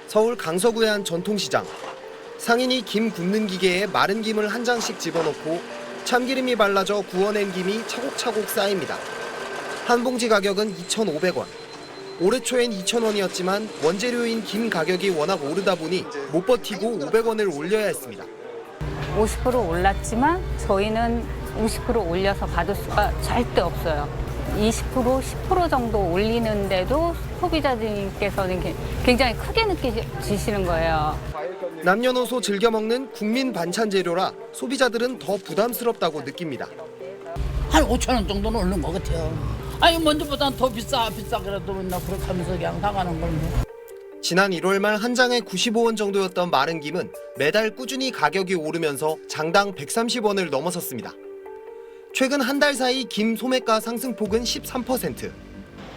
서울 강서구의 한 전통시장. 상인이 김 굽는 기계에 마른 김을 한 장씩 집어넣고 참기름이 발라져 구워낸 김이 차곡차곡 쌓입니다. 한 봉지 가격은 2,500원. 올해 초엔 2,000원이었지만 원재료인 김 가격이 워낙 오르다 보니 못 버티고 500원을 올려야 했습니다. 50% 올랐지만 저희는 50% 올려서 받을 수가 절대 없어요. 20%, 10% 정도 올리는데도 소비자님께서는 굉장히 크게 느끼시는 거예요. 남녀노소 즐겨 먹는 국민 반찬 재료라 소비자들은 더 부담스럽다고 느낍니다. 한 5천 원 정도는 오르는 것 같아요. 아니 먼저보다는 더 비싸 그래도 맨날 그렇게 하면서 그냥 나가는 건데. 지난 1월 말 한 장에 95원 정도였던 마른 김은 매달 꾸준히 가격이 오르면서 장당 130원을 넘어섰습니다. 최근 한 달 사이 김 소매가 상승폭은 13%,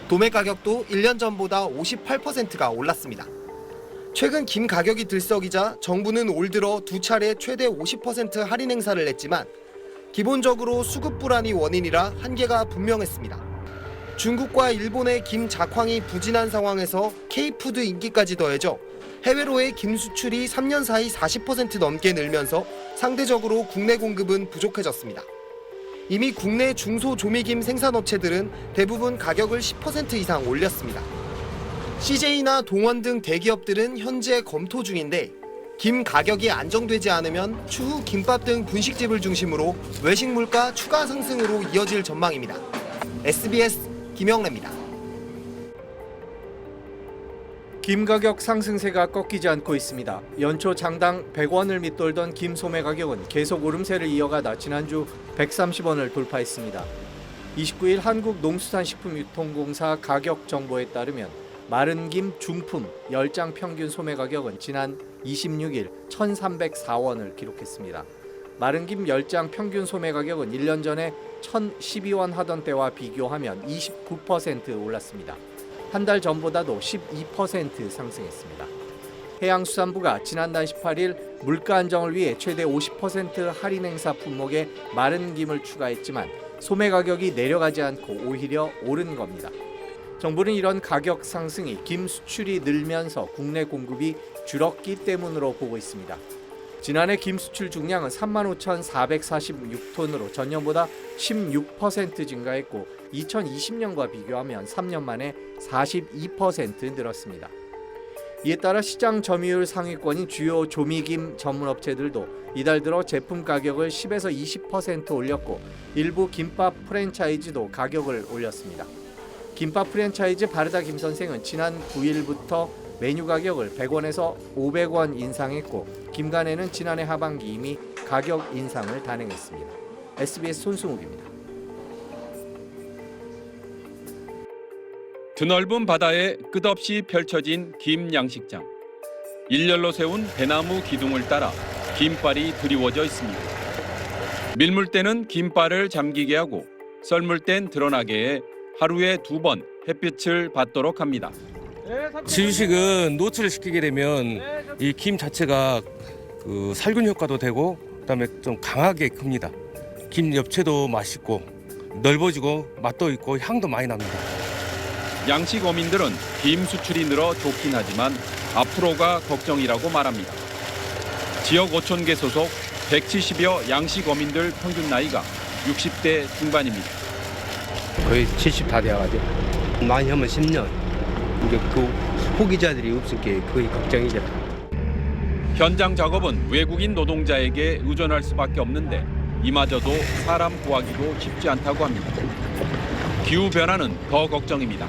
도매 가격도 1년 전보다 58%가 올랐습니다. 최근 김 가격이 들썩이자 정부는 올 들어 두 차례 최대 50% 할인 행사를 했지만 기본적으로 수급 불안이 원인이라 한계가 분명했습니다. 중국과 일본의 김 작황이 부진한 상황에서 K푸드 인기까지 더해져 해외로의 김 수출이 3년 사이 40% 넘게 늘면서 상대적으로 국내 공급은 부족해졌습니다. 이미 국내 중소조미김 생산업체들은 대부분 가격을 10% 이상 올렸습니다. CJ나 동원 등 대기업들은 현재 검토 중인데 김 가격이 안정되지 않으면 추후 김밥 등 분식집을 중심으로 외식 물가 추가 상승으로 이어질 전망입니다. SBS 김영래입니다. 김 가격 상승세가 꺾이지 않고 있습니다. 연초 장당 100원을 밑돌던 김 소매 가격은 계속 오름세를 이어가다 지난주 130원을 돌파했습니다. 29일 한국농수산식품유통공사 가격 정보에 따르면 마른 김 중품 10장 평균 소매 가격은 지난 26일 1,304원을 기록했습니다. 마른 김 10장 평균 소매 가격은 1년 전에 1,012원 하던 때와 비교하면 29% 올랐습니다. 한 달 전보다도 12% 상승했습니다. 해양수산부가 지난달 18일 물가 안정을 위해 최대 50% 할인 행사 품목에 마른 김을 추가했지만 소매 가격이 내려가지 않고 오히려 오른 겁니다. 정부는 이런 가격 상승이 김 수출이 늘면서 국내 공급이 줄었기 때문으로 보고 있습니다. 지난해 김 수출 중량은 35,446톤으로 전년보다 16% 증가했고 2020년과 비교하면 3년 만에 42% 늘었습니다. 이에 따라 시장 점유율 상위권인 주요 조미김 전문업체들도 이달 들어 제품 가격을 10에서 20% 올렸고 일부 김밥 프랜차이즈도 가격을 올렸습니다. 김밥 프랜차이즈 바르다 김선생은 지난 9일부터 메뉴 가격을 100원에서 500원 인상했고 김간에는 지난해 하반기 이미 가격 인상을 단행했습니다. SBS 손승욱입니다. 드넓은 바다에 끝없이 펼쳐진 김 양식장. 일렬로 세운 대나무 기둥을 따라 김발이 드리워져 있습니다. 밀물 때는 김발을 잠기게 하고 썰물 땐 드러나게 해 하루에 2번 햇빛을 받도록 합니다. 지유식은 노출을 시키게 되면 이 김 자체가 살균 효과도 되고 그다음에 좀 강하게 큽니다. 김 엽채도 맛있고 넓어지고 맛도 있고 향도 많이 납니다. 양식 어민들은 김 수출이 늘어 좋긴 하지만 앞으로가 걱정이라고 말합니다. 지역 어촌계 소속 170여 양식 어민들 평균 나이가 60대 중반입니다. 거의 70 다 돼가지고 많이 하면 10년. 이제 그 후기자들이 없을 게 거의 걱정이죠. 현장 작업은 외국인 노동자에게 의존할 수밖에 없는데 이마저도 사람 구하기도 쉽지 않다고 합니다. 기후 변화는 더 걱정입니다.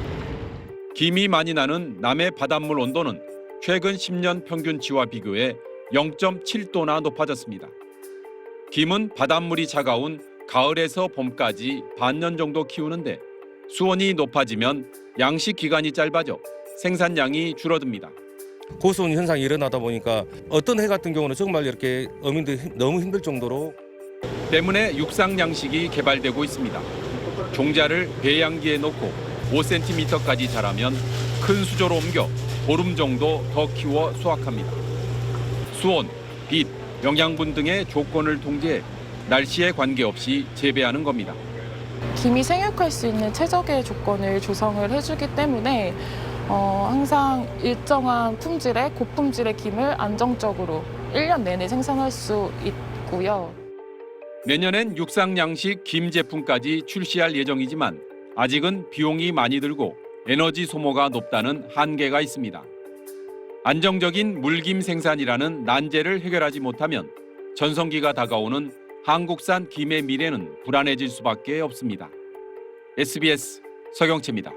김이 많이 나는 남해 바닷물 온도는 최근 10년 평균치와 비교해 0.7도나 높아졌습니다. 김은 바닷물이 차가운 가을에서 봄까지 반년 정도 키우는데 수온이 높아지면 양식 기간이 짧아져 생산량이 줄어듭니다. 고수온 현상이 일어나다 보니까 어떤 해 같은 경우는 정말 이렇게 어민들이 너무 힘들 정도로 때문에 육상 양식이 개발되고 있습니다. 종자를 배양기에 놓고 5cm까지 자라면 큰 수조로 옮겨 보름 정도 더 키워 수확합니다. 수온, 빛, 영양분 등의 조건을 통제해 날씨에 관계없이 재배하는 겁니다. 김이 생육할 수 있는 최적의 조건을 조성을 해주기 때문에 항상 일정한 품질의 고품질의 김을 안정적으로 1년 내내 생산할 수 있고요. 내년엔 육상 양식 김 제품까지 출시할 예정이지만 아직은 비용이 많이 들고 에너지 소모가 높다는 한계가 있습니다. 안정적인 물김 생산이라는 난제를 해결하지 못하면 전성기가 다가오는 한국산 김의 미래는 불안해질 수밖에 없습니다. SBS 서경채입니다.